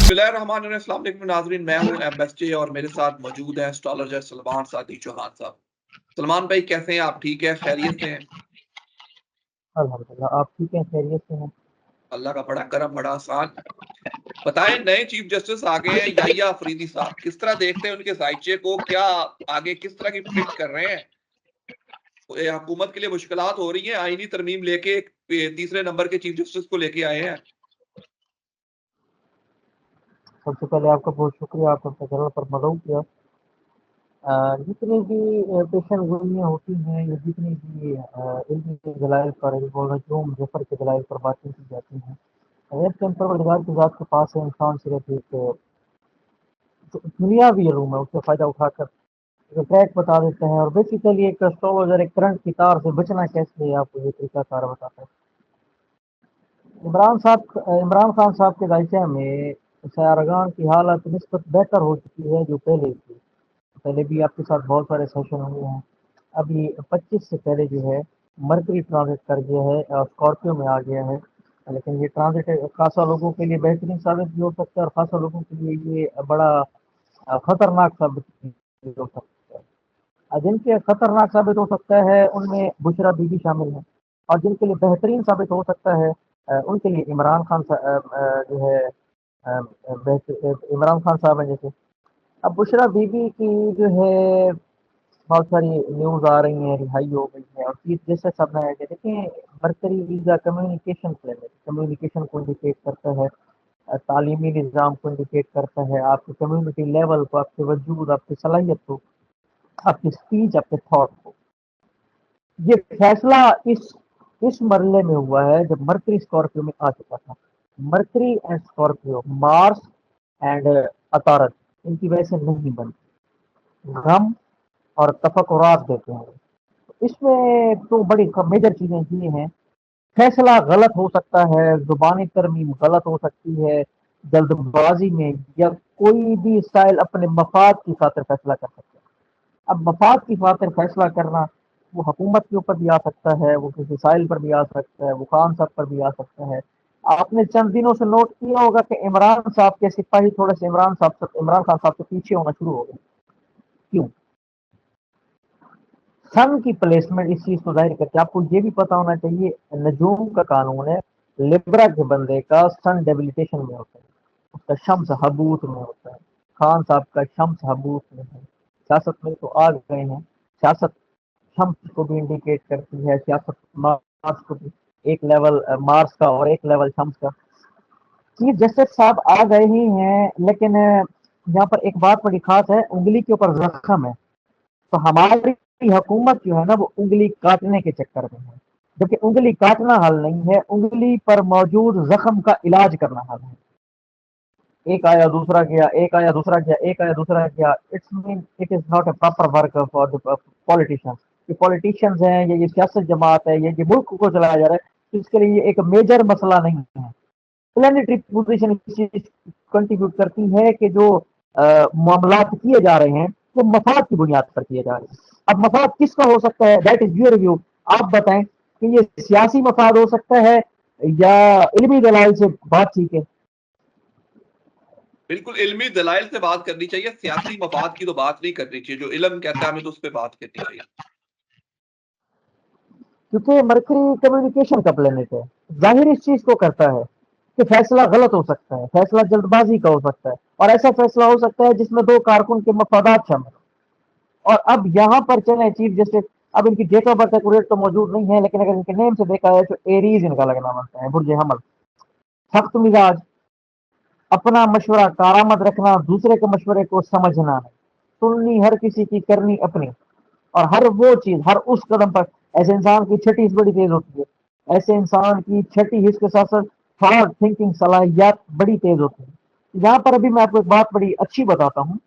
بسم اللہ الرحمن الرحیم، السلام علیکم ناظرین، میں ہوں ایم ایس جے اور میرے ساتھ موجود ہیں اسٹرالوجر سلمان سعدی چوہان صاحب۔ سلمان بھائی کیسے ہیں آپ؟ ٹھیک ہے، خیریت سے ہیں؟ الحمدللہ آپ ٹھیک ہیں، خیریت سے ہیں؟ اللہ کا بڑا کرم، بڑا آسان۔ بتائیں، نئے چیف جسٹس آگے ہیں یحییٰ آفریدی صاحب، کس طرح دیکھتے ہیں ان کے ذائچے کو؟ کیا آگے کس طرح کی پرڈکٹ کر رہے ہیں؟ حکومت کے لیے مشکلات ہو رہی ہیں؟ آئینی ترمیم لے کے تیسرے نمبر کے چیف جسٹس کو لے کے آئے ہیں۔ سب سے پہلے آپ کا بہت شکریہ، آپ نے تجربہ پر مدعو کیا۔ جتنی بھی پیشن گوئیاں ہوتی ہیں یا جتنی بھی علمی کے دلائل پر نجوم ظفر کے دلائل پر باتیں کی جاتی ہیں، غیر کے پروردگار کی ذات کے پاس ہے، انسان صرف ایک دنیاوی علوم ہے، اس سے فائدہ اٹھا کر ٹریک بتا دیتے ہیں، اور بیسیکلی ایک اسٹرالوجر ایک کرنٹ کی تار سے بچنا کیسے ہے آپ کو یہ طریقہ کار بتاتا ہے۔ عمران خان صاحب کے ذائچہ میں سیارگان کی حالت نسبت بہتر ہو چکی ہے جو پہلے تھی۔ پہلے بھی آپ کے ساتھ بہت سارے سیشن ہوئے ہیں، ابھی 25 سے پہلے جو ہے مرکری ٹرانزٹ کر گیا ہے اور اسکارپیو میں آ گیا ہے، لیکن یہ ٹرانزٹ خاصا لوگوں کے لیے بہترین ثابت بھی ہو سکتا ہے اور خاصا لوگوں کے لیے یہ بڑا خطرناک ثابت بھی ہو سکتا ہے۔ جن کے خطرناک ثابت ہو سکتا ہے ان میں بشرا بی بی شامل ہے، اور جن کے لیے بہترین ثابت ہو سکتا ہے ان کے لیے عمران خان جو ہے عمران خان صاحب ہیں جیسے۔ اب بشرا بی بی کی جو ہے بہت ساری نیوز آ رہی ہیں، رہائی ہو گئی ہے، اور چیف جیسے سب نے کہ دیکھیں Mercury is a communication planet, communication کو انڈیکیٹ کرتا ہے، تعلیمی نظام کو انڈیکیٹ کرتا ہے، آپ کی کمیونٹی لیول کو، آپ کے وجود، آپ کی صلاحیت کو، آپ کی اسپیچ، آپ کے تھاٹ کو۔ یہ فیصلہ اس مرحلے میں ہوا ہے جب مرکری اسکارپیو میں آ چکا تھا۔ Mercury and Scorpio, Mars and عطارد، ان کی وجہ سے نہیں بنتی، غم اور تفکرات دیتے ہیں۔ اس میں تو بڑی میجر چیزیں یہ ہیں، فیصلہ غلط ہو سکتا ہے، زبانی ترمیم غلط ہو سکتی ہے، جلد بازی میں، یا کوئی بھی اسٹائل اپنے مفاد کی خاطر فیصلہ کر سکتا ہے۔ اب مفاد کی خاطر فیصلہ کرنا وہ حکومت کے اوپر بھی آ سکتا ہے، وہ کسی سائل پر بھی آ سکتا ہے، وہ خان صاحب پر بھی آ سکتا ہے۔ آپ نے چند دنوں سے نوٹ کیا ہوگا کہ عمران صاحب کے سپاہی تھوڑے سے عمران خان صاحب سے پیچھے ہونا شروع ہو گئے۔ کیوں؟ سن کی پلیسمنٹ اس چیز کو ظاہر کرتے ہیں۔ آپ کو یہ بھی پتا ہونا چاہیے نجوم کا قانون ہے، لبرا کے بندے کا سن ڈیبلیٹیشن میں ہوتا ہے، اس کا شمس حبوت میں ہوتا ہے، خان صاحب کا شمس حبوت میں ہے۔ سیاست میں تو آ گئے ہیں، سیاست شمس کو بھی انڈیکیٹ کرتی ہے، سیاست مارس کو بھی، ایک لیول مارس کا اور ایک لیول شمس کا۔ چیف جسٹس صاحب آ گئے ہی ہیں، لیکن یہاں پر ایک بات بڑی خاص ہے، انگلی کے اوپر زخم ہے، تو ہماری حکومت جو ہے نا وہ انگلی کاٹنے کے چکر میں ہے، جبکہ انگلی کاٹنا حل نہیں ہے، انگلی پر موجود زخم کا علاج کرنا حل ہے۔ ایک آیا دوسرا گیا، ایک آیا دوسرا گیا، ایک آیا دوسرا گیا، it is not a proper work for the politicians. یہ پولیٹیشینز ہیں، یہ سیاست جماعت ہے، یہ ملک کو چلایا جا رہا ہے، اس کے لیے یہ ایک میجر مسئلہ نہیں ہے۔ پلانٹری پوزیشن کنٹریبیوٹ کرتی ہے کہ جو معاملات کیے جا رہے ہیں وہ مفاد کی بنیاد پر کیے جا رہے ہیں۔ اب مفاد کس کا ہو سکتا ہے؟ That is your review. آپ بتائیں کہ یہ سیاسی مفاد ہو سکتا ہے یا علمی دلائل سے بات ٹھیک ہے؟ بالکل علمی دلائل سے بات کرنی چاہیے، سیاسی مفاد کی تو بات نہیں کرنی چاہیے، جو علم کہتا ہے ہمیں تو اس پہ بات کرنی چاہیے۔ کیونکہ مرکری کمیونیکیشن کا پلانٹ ہے، ظاہر اس چیز کو کرتا ہے کہ فیصلہ غلط ہو سکتا ہے، فیصلہ جلد بازی کا ہو سکتا ہے، اور ایسا فیصلہ ہو سکتا ہے جس میں دو کارکن کے مفادات شامل ہوں۔ اور اب یہاں پر چلیں چیف جسٹس، اب ان کی ڈیٹ آف برتھ ایکوریٹ تو موجود نہیں ہے، لیکن اگر ان کے نیم سے دیکھا ہے تو ایریز ان کا لگنا بنتا ہے، برج حمل، سخت مزاج، اپنا مشورہ کارآمد رکھنا، دوسرے کے مشورے کو سمجھنا، سننی ہر کسی کی کرنی اپنی، اور ہر وہ چیز ہر اس قدم پر، ایسے انسان کی چھٹی حص بڑی تیز ہوتی ہے، ایسے انسان کی چھٹی حص کے ساتھ ساتھ تھاٹ تھنکنگ صلاحیت بڑی تیز ہوتی ہے۔ یہاں پر ابھی میں آپ کو ایک بات بڑی اچھی بتاتا ہوں،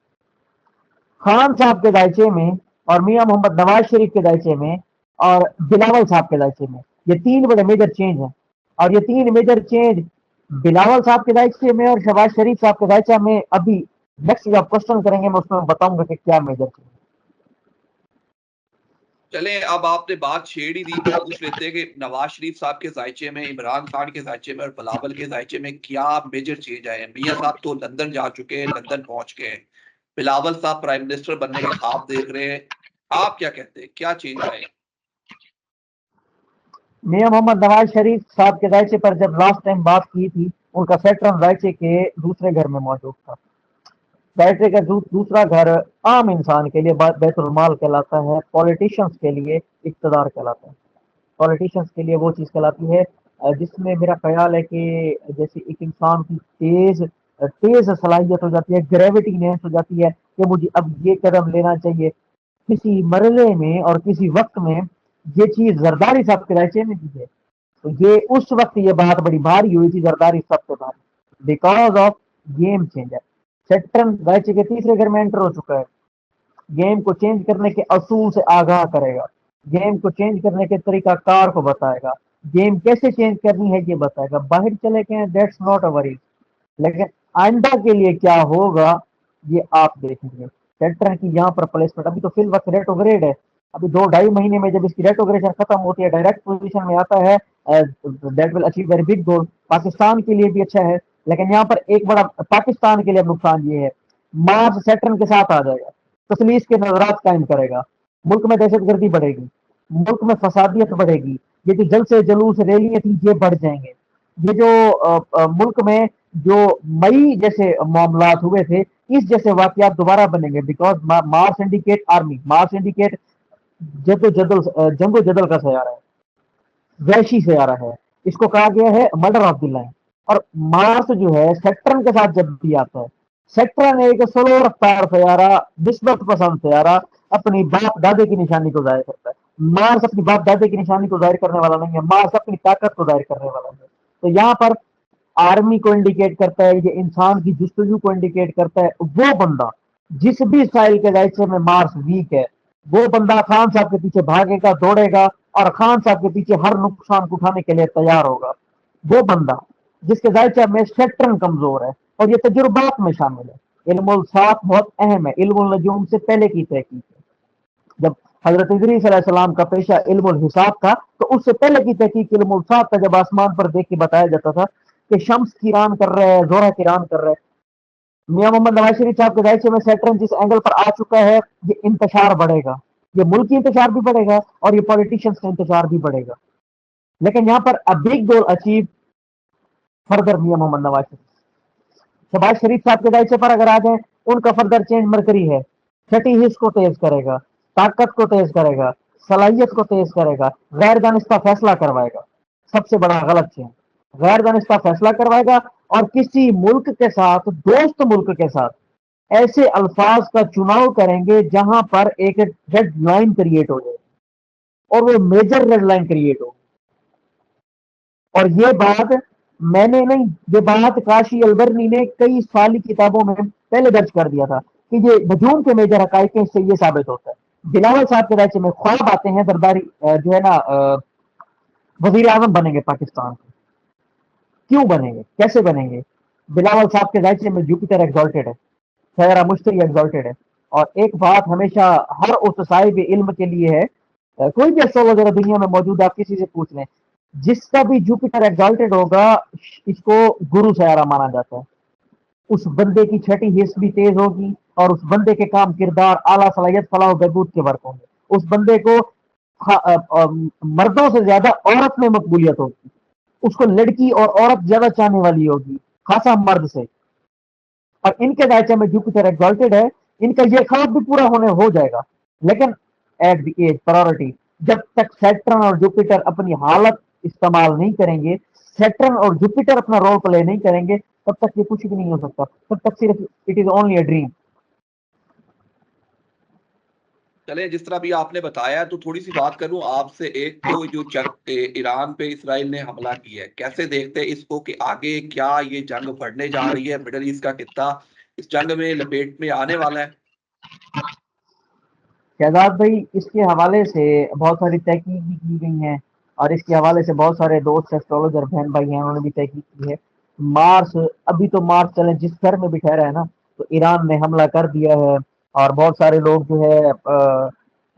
خان صاحب کے دائچے میں اور میاں محمد نواز شریف کے دائچے میں اور بلاول صاحب کے دائچے میں یہ تین بڑے میجر چینج ہیں، اور یہ تین میجر چینج بلاول صاحب کے دائچے میں اور شہباز شریف صاحب کے دائچہ میں ابھی نیکسٹ جب کوشچن کریں گے میں اس میں بتاؤں گا کہ کیا میجر چینج۔ چلیں اب آپ نے بات چھیڑ ہی دی تو پوچھ لیتے ہیں کہ نواز شریف صاحب کے ذائچے میں، عمران خان کے ذائچے میں اور بلاول کے ذائچے میں کیا میجر چینج آئے ہیں؟ میاں صاحب تو لندن جا چکے ہیں، لندن پہنچ گئے ہیں، بلاول صاحب پرائم منسٹر بننے کے خواب دیکھ رہے ہیں، آپ کیا کہتے ہیں کیا چینج آئے؟ میاں محمد نواز شریف صاحب کے ذائچے پر جب لاسٹ ٹائم بات کی تھی، ان کا سیکٹرم ذائچے کے دوسرے گھر میں موجود تھا. ذائچے کا دوسرا گھر عام انسان کے لیے بیت المال کہلاتا ہے، پولیٹیشنز کے لیے اقتدار کہلاتا ہے. پولیٹیشنز کے لیے وہ چیز کہلاتی ہے جس میں میرا خیال ہے کہ جیسے ایک انسان کی تیز صلاحیت ہو جاتی ہے، گریوٹینس ہو جاتی ہے کہ مجھے اب یہ قدم لینا چاہیے. کسی مرحلے میں اور کسی وقت میں یہ چیز زرداری صاحب کے ذائچے میں بھی ہے، تو یہ اس وقت یہ بات بڑی بھاری ہوئی تھی زرداری صاحب کے بعد بیکاز آف گیم چینجر. سیکٹرم ذائچے کے تیسرے گھر میں انٹر ہو چکا ہے، گیم کو چینج کرنے کے اصول سے آگاہ کرے گا، گیم کو چینج کرنے کے طریقہ کار کو بتائے گا، گیم کیسے چینج کرنی ہے یہ بتائے گا. باہر چلے گئے دیٹس ناٹ اوور، لیکن آئندہ کے لیے کیا ہوگا یہ آپ دیکھیں گے. سیکٹر کی یہاں پر پلیسمنٹ ابھی تو فی الوقت ریٹ آف گریڈ ہے، ابھی 2-2.5 مہینے میں جب اس کی ریٹ آف گریڈ ختم ہوتی ہے ڈائریکٹ پوزیشن میں آتا ہے، that will achieve very big goal. Pakistan کے لیے بھی اچھا ہے، لیکن یہاں پر ایک بڑا پاکستان کے لیے نقصان یہ ہے، مارس سیٹرن کے ساتھ آ جائے گا، تسلیس کے نظرات قائم کرے گا، ملک میں دہشت گردی بڑھے گی، ملک میں فسادیت بڑھے گی، یہ جو جلسے جلوس ریلیاں تھیں یہ بڑھ جائیں گے. یہ جو ملک میں جو مئی جیسے معاملات ہوئے تھے اس جیسے واقعات دوبارہ بنیں گے، because Mars indicate army, Mars indicate جنگ و جدل کا سیارہ ہے، وحشی سیارہ ہے، اس کو کہا گیا ہے مرڈر آف دی لائن. اور مارس جو ہے سیکٹرن کے ساتھ جب بھی آتا ہے، سیکٹرن ایک سلو رفتار سیارہ، نسبت پسند سیارہ اپنی باپ دادے کی نشانی کو ظاہر کرتا ہے. مارس اپنی باپ دادے کی نشانی کو ظاہر کرنے والا نہیں ہے، مارس اپنی طاقت کو ظاہر کرنے والا ہے. تو یہاں پر آرمی کو انڈیکیٹ کرتا ہے، یہ انسان کی جستجو کو انڈیکیٹ کرتا ہے. وہ بندہ جس بھی سائل کے ذائچے میں مارس ویک ہے وہ بندہ خان صاحب کے پیچھے بھاگے گا، دوڑے گا اور خان صاحب کے پیچھے ہر نقصان کو اٹھانے کے لیے تیار ہوگا. وہ بندہ جس کے ذائچہ میں سیکٹرن کمزور ہے اور یہ تجربات میں شامل ہے. علم الصاف بہت اہم ہے، علم النجوم سے پہلے کی تحقیق ہے. جب حضرت ادریس علیہ السلام کا پیشہ علم الحساب تھا تو اس سے پہلے کی تحقیق علم الصاف تھا، جب آسمان پر دیکھ کے بتایا جاتا تھا کہ شمس کران کر رہے ہیں، زہرہ کران کر رہے ہیں. میاں محمد نواز شریف صاحب کے ذائچے میں سیٹرن جس اینگل پر آ چکا ہے یہ انتشار بڑھے گا، یہ ملکی انتشار بھی بڑھے گا اور یہ پولیٹیشنز کا انتشار بھی بڑھے گا. لیکن یہاں پر a big goal achieve further Mian Muhammad Nawaz Sharif. Shahbaz شریف صاحب کے ذائچے پر اگر آ جائیں، ان کا فردر چینج مرکری ہے، چھٹی حص کو تیز کرے گا، طاقت کو تیز کرے گا، صلاحیت کو تیز کرے گا، غیر دانستہ فیصلہ کروائے گا. سب سے بڑا غلط چیز غیر دانستہ فیصلہ کروائے گا اور کسی ملک کے ساتھ، دوست ملک کے ساتھ ایسے الفاظ کا چناؤ کریں گے جہاں پر ایک ریڈ لائن کریٹ ہو جائے اور وہ میجر ریڈ لائن کریٹ ہو. اور یہ بات میں نے نہیں، یہ بات کاشی البرنی نے کئی سالی کتابوں میں پہلے درج کر دیا تھا کہ یہ ہجوم کے میجر حقائق سے یہ ثابت ہوتا ہے. بلاول صاحب کے ذائچے میں خواب آتے ہیں درباری جو ہے نا وزیر اعظم بنیں گے پاکستان کے. کیوں بنیں گے، کیسے بنیں گے؟ بلاول صاحب کے ذائچے میں جوپیٹر ایگزالٹیڈ ہے، سیارہ مشتری ایگزالٹیڈ ہے. اور ایک بات ہمیشہ ہر اس صاحب علم کے لیے ہے، کوئی بھی ایسٹرولوجر دنیا میں موجود ہے آپ کسی سے پوچھ لیں، جس کا بھی جوپیٹر ایگزالٹیڈ ہوگا اس کو گرو سیارہ مانا جاتا ہے. اس بندے کی چھٹی حص بھی تیز ہوگی اور اس بندے کے کام کردار اعلیٰ صلاحیت فلاح و بہبود کے ورک ہوں گے. اس بندے کو مردوں سے زیادہ عورت میں مقبولیت ہوگی، اس کو لڑکی اور عورت زیادہ چاہنے والی ہوگی خاصا مرد سے. اور ان کے ذائچے میں جوپیٹر ایگزالٹیڈ ہے، ان کا یہ خواب بھی پورا ہونے ہو جائے گا. لیکن ایٹ دی ایج پرائورٹی، جب تک سیٹرن اور جوپیٹر اپنی حالت استعمال نہیں کریں گے، سیٹرن اور جوپیٹر اپنا رول پلے نہیں کریں گے، تب تک یہ کچھ بھی نہیں ہو سکتا، تب تک صرف it is only a dream. چلیں جس طرح بھی آپ نے بتایا تو تھوڑی سی بات کروں آپ سے. ایک تو جو جنگ ایران پہ اسرائیل نے حملہ کیا ہے، کیسے دیکھتے ہیں اس کو کہ آگے کیا یہ جنگ بڑھنے جا رہی ہے؟ مڈل ایسٹ کا خطہ اس جنگ میں لپیٹ میں آنے والا ہے. شہزاد بھائی اس کے حوالے سے بہت ساری تحقیق بھی کی گئی ہیں اور اس کے حوالے سے بہت سارے دوست ایسٹرولوجر بہن بھائی ہیں، انہوں نے بھی تحقیق کی ہے. مارس ابھی تو مارس چلیں جس گھر میں بھی ٹھہرا ہے نا، تو ایران نے حملہ کر دیا ہے اور بہت سارے لوگ جو ہے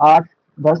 8, 10।